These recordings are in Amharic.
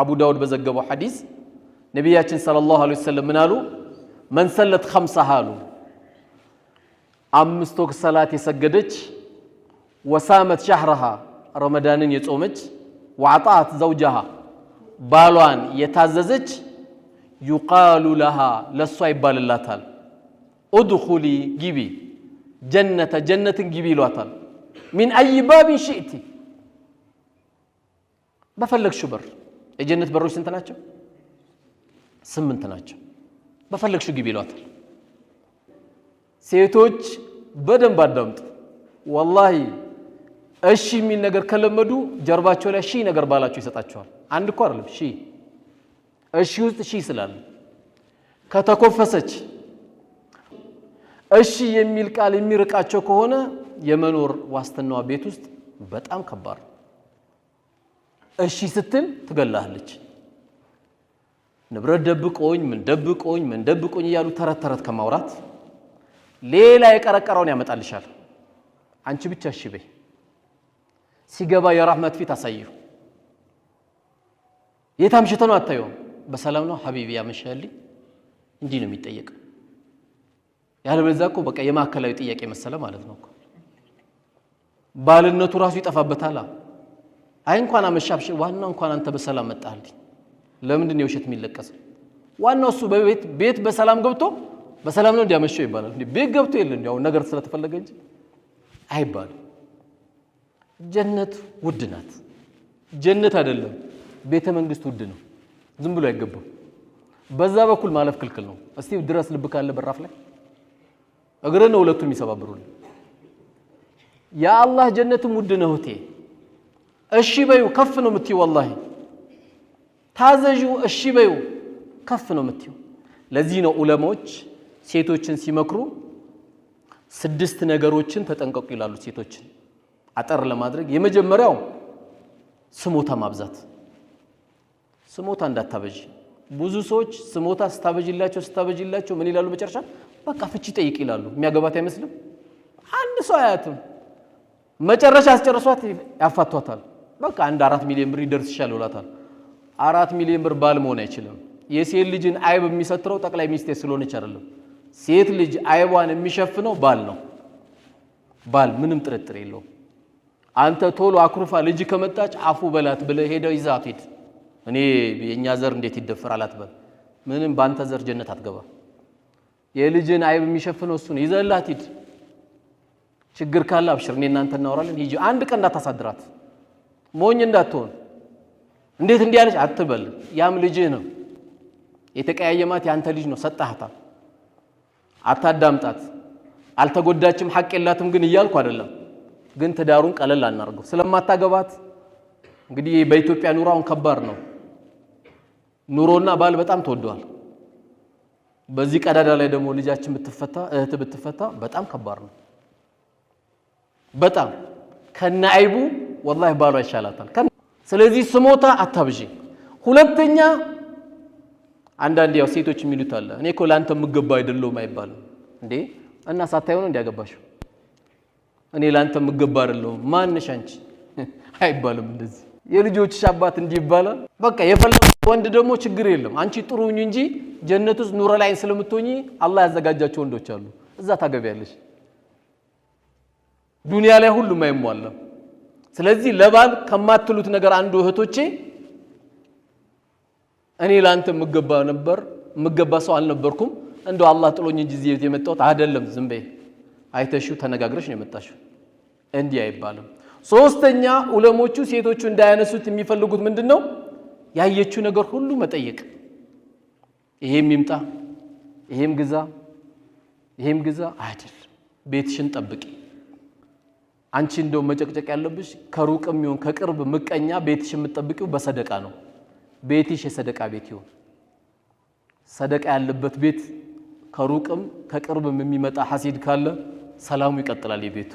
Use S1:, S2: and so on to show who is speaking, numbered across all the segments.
S1: أبو داود بزجبوا حديث نبياتنا صلى الله عليه وسلم منالو من سلت خمسة هالو أمستوك صلاة سجدت وسامت شهرها رمضان يتصومت وعطات زوجها بالوان يتعززت يقال لها للصويب بالله ادخلي جيبي جنة جيبي لواتال من أي باب شئتي بفلك شبر الجنة بروش انت ناتشو سمنت ناتشو بفلك شو جيبي لواتال سيتوج بدن بادمت والله እሺ ሚል ነገር ከለመዱ ጀርባቸው ላይ ሺ ነገር ባላቸው ይሰጣቸዋል አንድ እኮ አይደለም ሺ እሺ ውስጥ ሺ ስላለ ከተኮፈሰች እሺ የሚል ቃል የሚርቃቸው ከሆነ የመኖር ዋስተናዋ ቤት ውስጥ በጣም ከባድ እሺ ስትል ትገላለች ንብረት ምን ደብቆኝ ያሉ ተረት ከማውራት ሌላ የቀረቀረውን ያመጣልሻል አንቺ ብቻ እሺ በይ ሲገባ የራህመት ፊት አሳየው የታምሽተ ነው አታየው በሰላም ነው ሐቢቢ ያመሻልኝ እንዲህ ነው የሚጠየቅ ያለበለዚያ እኮ በቃ የማከላዊ ጥያቄ መሰለ ማለት ነው ባልነቱ ራሱ ይጠፋበታል አይ እንኳን አመሻብሽ ዋናው እንኳን አንተ በሰላም መጣልኝ ለምንድን ነው የውሸት የሚለቀስ ዋናው እሱ ቤት በሰላም ገብቶ በሰላም ነው እንዲያመሸው ይባላል ቤት ገብቶ የለ እንዲያው ነገር ስለተፈለገ እንጂ አይባል ጀነት ውድናት ጀነት አይደለም ቤተ መንግስት ውድ ነው ዝም ብሎ አይገባም በዛ በኩል ማለፍ ክልክል ነው እስቲ ድረስ ልብ ካለ በራፍ ላይ እግረ ነው ሁለቱም ይሰባብሩልኝ ያ አላህ ጀነትም ውድ ነው እቴ እሺ በዩ ከፍ ነው ምትይ والله ታዘዡ እሺ በዩ ከፍ ነው ምትዩ ለዚህ ነው ዑለማዎች ሴቶችን ሲመክሩ 6 ነገሮችን ተጠንቀቁ ይላሉ ሴቶችን አጠር ለማድረግ የመጀመሪያው ስሞታ ማብዛት ስሞታ እንዳታበጂ ብዙ ሰዎች ስሞታ ስታበጂላቸው ምን ይላሉ መጨረሻ በቃ ፍቺ ጠይቅ ይላሉ የሚያገባት አይመስልም አንድ ሰው አያትም መጨረሻ አስጨርሷት ያፋቷታል በቃ አንድ 4 ሚሊዮን ብር ይደርስሻል ይላታል 4 ሚሊዮን ብር ባል መሆን አይችልም የሴት ልጅን አይብ የሚሰጥረው ጠቅላይ ሚኒስቴር ስለሆነች አይደለም ሴት ልጅ አይቧን የሚሸፍነው ባል ነው ባል ምንም ጥርጥር የለውም አንተ ቶሎ አኩርፋ ልጅ ከመጣች አፉ በላት ብለ ሄደው ይዛት ሄድ እኔ የኛ ዘር እንዴት ይደፈራል አትበል ምንም ባንተ ዘር ጀነት አትገባ የልጅን አይብ የሚሸፍነው እሱ ነው ይዘላት ሄድ ችግር ካለ አብሽር እኔ እናንተ እናወራለን ሂጂ አንድ ቀን እንዳታሳድራት ሞኝ እንዳትሆን እንዴት እንዲያለች አትበል ያም ልጅ ነው የተቀያየማት ያንተ ልጅ ነው ሰጣህታ አታዳምጣት አልተጎዳችም ሐቅ የላትም ግን ይያልኩ አይደለም ግን ተዳሩን ቀለል አናርገው ስለማታገባት እንግዲህ በኢትዮጵያ ኑሮውን ከባድ ነው ኑሮና ባል በጣም ተወዷል በዚህ ቀዳዳ ላይ ደግሞ ልጃችን ብትፈታ እህት ብትፈታ በጣም ከባድ ነው በጣም ከነአይቡ والله ባሏ ይሻላታል ስለዚህ ስሞታ አታብጂ ሁለተኛ አንዳንድ ያው ሴቶች የሚሉት አለ እኔ እኮ ላንተ ምገባ አይደለም አይባልም እንዴ እና ሳታየው ነው እንዲያገባሽው እኔ ላንተ ምገባ አይደለም ማንሽ አንቺ አይባልም እንደዚህ የልጆችሽ አባት እንዲህ ይባላል በቃ የፈለገ ወንድ ደግሞ ችግር የለም አንቺ ጥሩኝ እንጂ ጀነት ውስጥ ኑረ ላይ ስለምትሆኚ አላህ ያዘጋጃቸው ወንዶች አሉ እዛ ታገቢያለሽ ዱንያ ላይ ሁሉም አይሟላም ስለዚህ ለባል ከማትሉት ነገር አንዱ እህቶቼ እኔ ላንተ ምገባ ሰው አልነበርኩም እንደው አላህ ጥሎኝ እንጂ እዚህ የመጣሁት አይደለም ዝም በይ አይተሽው ተነጋግረሽ ነው የመጣሽው እንዲህ አይባልም ሶስተኛ ዑለሞቹ ሴቶቹ እንዳያነሱት የሚፈልጉት ምንድነው ያየችው ነገር ሁሉ መጠየቅ ይሄም ይምጣ ይሄም ግዛ አይደል ቤትሽን ጠብቂ አንቺ እንደው መጨቅጨቅ ያለብሽ ከሩቅም ይሁን ከቅርብ ምቀኛ ቤትሽን የምትጠብቂው በሰደቃ ነው ቤትሽ የሰደቃ ቤት ይሁን ሰደቃ ያለበት ቤት ከሩቅም ከቅርብም የሚመጣ ሐሲድ ካለ ሰላሙ ይቀጥላል የቤቱ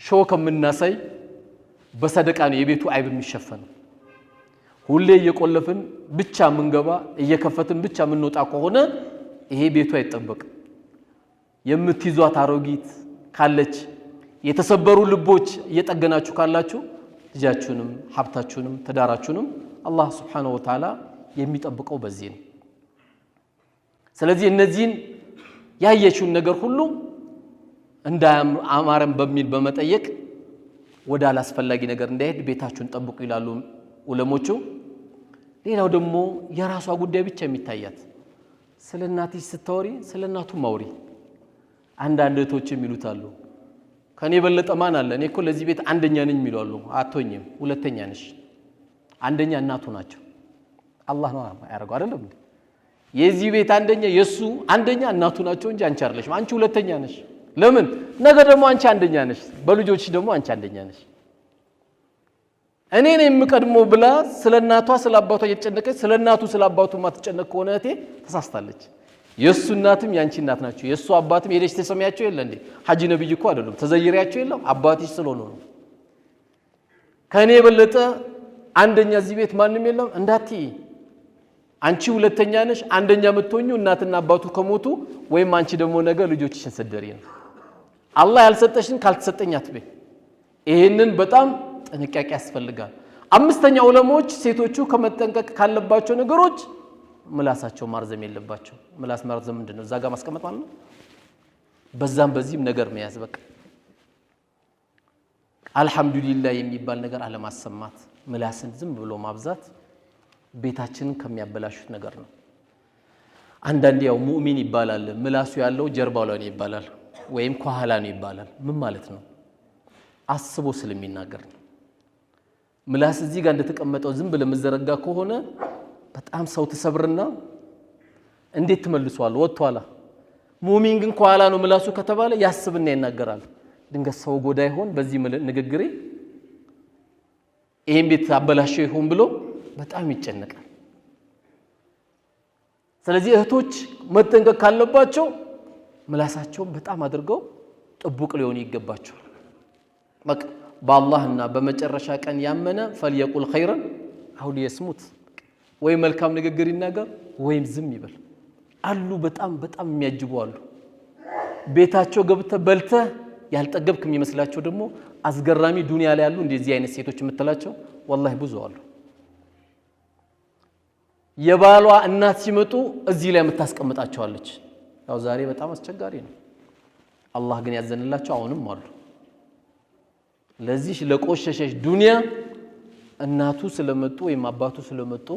S1: ሾከም እናሳይ በሰደቃ ነው የቤቱ አይብ የሚሸፈነው ሁሌ እየቆለፍን ብቻ ምንገባ እየከፈትን ብቻ ምንወጣ ከሆነ ይሄ ቤቱ አይጠበቅ የምትይዟት አሮጊት ካለች የተሰበሩ ልቦች እየጠገናችሁ ካላችሁ ልጃችሁንም ሀብታችሁንም ተዳራችሁንም አላህ Subhanahu Wa Ta'ala የሚጠብቀው በዚህ ነው ስለዚህ እነዚህን ያየችውን ነገር ሁሉ እንዳያማረም በሚል በመጠየቅ ወደ አላስፈላጊ ነገር እንዳይሄድ ቤታችሁን ጠብቁ ይላሉ ዑለሞቹ ሌላው ደግሞ የራሷ ጉዳይ ብቻ የሚታያት ስለናትሽ ስተወሪ ስለናቱ ማውሪ አንዳንድ እህቶችም ይሉታሉ ከኔ በለጠ ማን አለ እኔ እኮ ለዚህ ቤት አንደኛ ነኝ ይላሉ አትሆኝም ሁለተኛ ነሽ አንደኛ እናቱ ናቸው አላህ ነው ያረጋው አይደለም የዚህ ቤት አንደኛ የሱ አንደኛ እናቱ ናቸው እንጂ አንቺ አይደለሽም አንቺ ሁለተኛ ነሽ ለምን ነገ ደግሞ አንቺ አንደኛ ነሽ በልጆችሽ ደግሞ አንቺ አንደኛ ነሽ እኔ ነኝ የምቀድሞ ብላ ስለናቷ ስለአባቷ እየተጨነቀች ስለናቱ ስለአባቱ ማትጨነቅ ሆነ እቴ ተሳስታለች የሱ እናትም ያንቺ እናት ናቸው የሱ አባትም ሄደሽ ተሰሚያቸው የለ እንዴ ሐጂ ነብይ እኮ አይደሉም ተዘይሪያቸው የለም አባትሽ ስለሆነ ነው ከኔ በለጠ አንደኛ እዚህ ቤት ማንንም የለም እንዳትይ አንቺ ሁለተኛ ነሽ አንደኛ መጥቶኙ እናትና አባቱ ከሞቱ ወይም አንቺ ደግሞ ነገ ልጆችሽን ሰደሪ ነው አላህ ያልሰጠሽን ካልተሰጠኝ አትበይ ይሄንን በጣም ጥንቃቄ ያስፈልጋል አምስተኛ ዑለሞች ሴቶቹ ከመጠንቀቅ ካለባቸው ነገሮች ምላሳቸው ማርዘም የለባቸው ምላስ ማርዘም ምንድነው እዛ ጋር ማስቀመጥ ማለት ነው በዛም በዚህም ነገር መያዝ በቃ አልহামዱሊላህ የሚባል ነገር አለማሰማት ምላስን ዝም ብሎ ማብዛት ቤታችንን ከሚያበላሹት ነገር ነው አንዳንዴ ያው ሙእሚን ይባላል ምላሱ ያለው ጀርባው ላይ ይባላል ወይም ከኋላ ነው ይባላል ምን ማለት ነው አስቦ ስለሚናገር ነው ምላስ እዚህ ጋር እንደተቀመጠው ዝም ብለ መዘረጋ ከሆነ በጣም ሰው ተሰብርና እንዴት ተመልሷል ወጥቷላ ሙእሚን ግን ከኋላ ነው ምላሱ ከተባለ ያስብና ይናገራል ድንገት ሰው ጎዳ ይሆን በዚህ ንግግሬ ይሄን ቤት አበላሽው ይሆን ብሎ በጣም ይጨነቃል ስለዚህ እህቶች መጠንቀቅ ካለባቸው ምላሳቸው በጣም አድርገው ጥቡቅ ሊሆን ይገባቸው በቃ በአላህና በመጨረሻ ቀን ያመነ فليقل خيرا አው ሊስሙት ወይ መልካም ንግግር ይናገር ወይም ዝም ይበል አሉ በጣም የሚያጅቡ አሉ ቤታቸው ገብተ በልተ ያልጠገብክ የሚመስላቸው ደግሞ አስገራሚ ዱንያ ላይ ያሉ እንደዚህ አይነት ሴቶች የምትላቸው والله ብዙ አሉ የባሏ እናት ሲመጡ እዚህ ላይ የምታስቀምጣቸዋለች ያው ዛሬ በጣም አስቸጋሪ ነው አላህ ግን ያዘንላቸው አሁንም አሉ ለዚህ ለቆሸሸሽ ዱንያ እናቱ ስለመጡ ወይም አባቱ ስለመጡ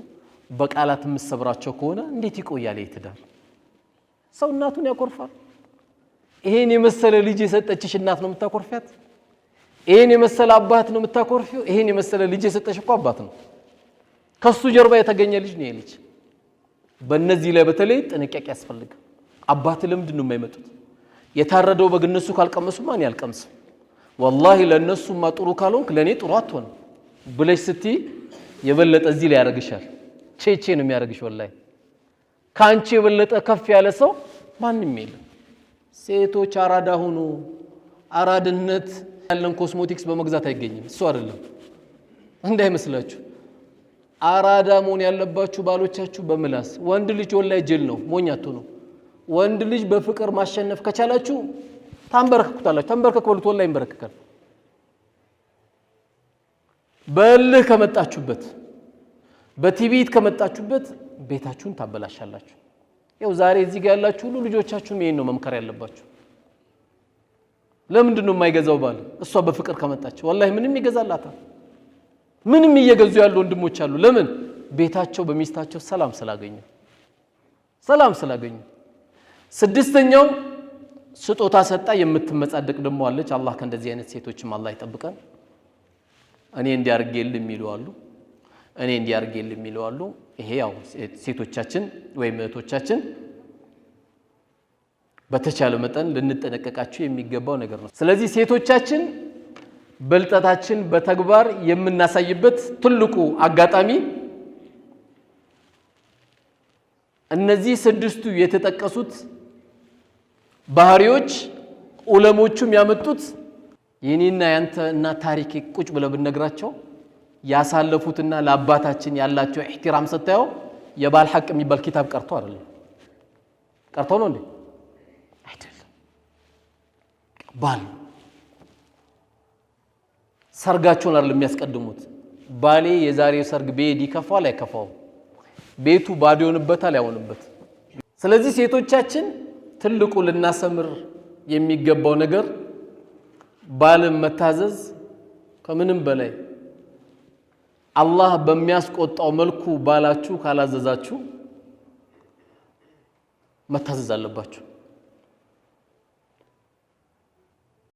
S1: በቃላት መስብራቸው ከሆነ እንዴት ይቆያል ይተዳል ሰው እናቱን ያኮርፋል ይሄን የመሰለ ልጅ የሰጠችሽ እናት ነው የምታኮርፊያት ይሄን የመሰለ አባት ነው የምታኮርፊው ይሄን የመሰለ ልጅ የሰጠሽ እኮ አባት ነው ከሱ ጀርባ የተገኘ ልጅ ነው ይልጅ በእነዚህ ላይ በተለይ ጥንቃቄ ያስፈልጋል አባት ለምንድን ነው የማይመጡት የታረደው በግነሱ ካልቀመሱ ማን ያልቀምስ والله ለነሱ ማጥሩ ካልሆንክ ለኔ ጥሩ አትሆን ብለሽ ስቲ የበለጠ እዚህ ላይ ያረግሻል ቼቼ ነው የሚያረግሽ والله ካንቺ የበለጠ ከፍ ያለ ሰው ማንንም የለም ሴቶች አራዳ ሆኖ አራድነት ያለን ኮስሞቲክስ በመግዛት አይገኝም እሱ አይደለም እንዳይመስላችሁ አራዳ መሆን ያለባችሁ ባሎቻችሁ በምላስ ወንድ ልጅ ወላይ ጅል ነው ሞኛቱ ነው ወንድ ልጅ በፍቅር ማሸነፍ ከቻላችሁ ታንበረከኩታላችሁ ተንበረከኩ በሉት ወላይ ይንበረከካል በልህ ከመጣችሁበት በቲቪት ከመጣችሁበት ቤታችሁን ታበላሻላችሁ ያው ዛሬ እዚህ ጋር ያላችሁ ሁሉ ልጆቻችሁን ይሄን ነው መምከር ያለባችሁ ለምንድን ነው የማይገዛው ባል እሷ በፍቅር ከመጣች والله ምንም ይገዛላታል ምንም እየገዙ ያሉ ወንድሞች አሉ ለምን ቤታቸው በሚስታቸው ሰላም ስላገኙ ስድስተኛው ስጦታ ሰጣ የምትመጻደቅ ደሞ አለች አላህ ከእንደዚህ አይነት ሴቶችም አላህ ይጠብቀን እኔ እንዲያርገል የሚሉአሉ እኔ እንዲያርገል የሚሉአሉ ይሄ ያው ሴቶቻችን ወይ እህቶቻችን በተቻለ መጠን ልንጠነቀቃቸው የሚገባው ነገር ነው ስለዚህ ሴቶቻችን በልጣታችን በተግባር የምናሳይበት ትልቁ አጋጣሚ እነዚህ ስድስቱ የተጠቀሱት ባህሪዎች ዑለሞቹም ያመጡት የኔና ያንተ እና ታሪክ ቁጭ ብለው ብነግራቸው ያሳለፉትና ለአባታችን ያላቸው ኢህቲራም ሰጣው የባል ሐቅ የሚባል ኪታብ ቀርቶ አይደለም ቀርቶ ነው እንዴ አይደለም ባል ሰርጋቸውን አይደለም የሚያስቀድሙት ባሌ የዛሬው ሰርግ ቤዲ ከፋው ላይ ከፋው ቤቱ ባዶ ይሆንበታል ያውንበት ስለዚህ ሴቶቻችን ትልቁ ልናሰምር የሚገባው ነገር ባልን መታዘዝ ከምንም በላይ አላህ በሚያስቆጣው መልኩ ባላችሁ ካላዘዛችሁ መታዘዝ አለባችሁ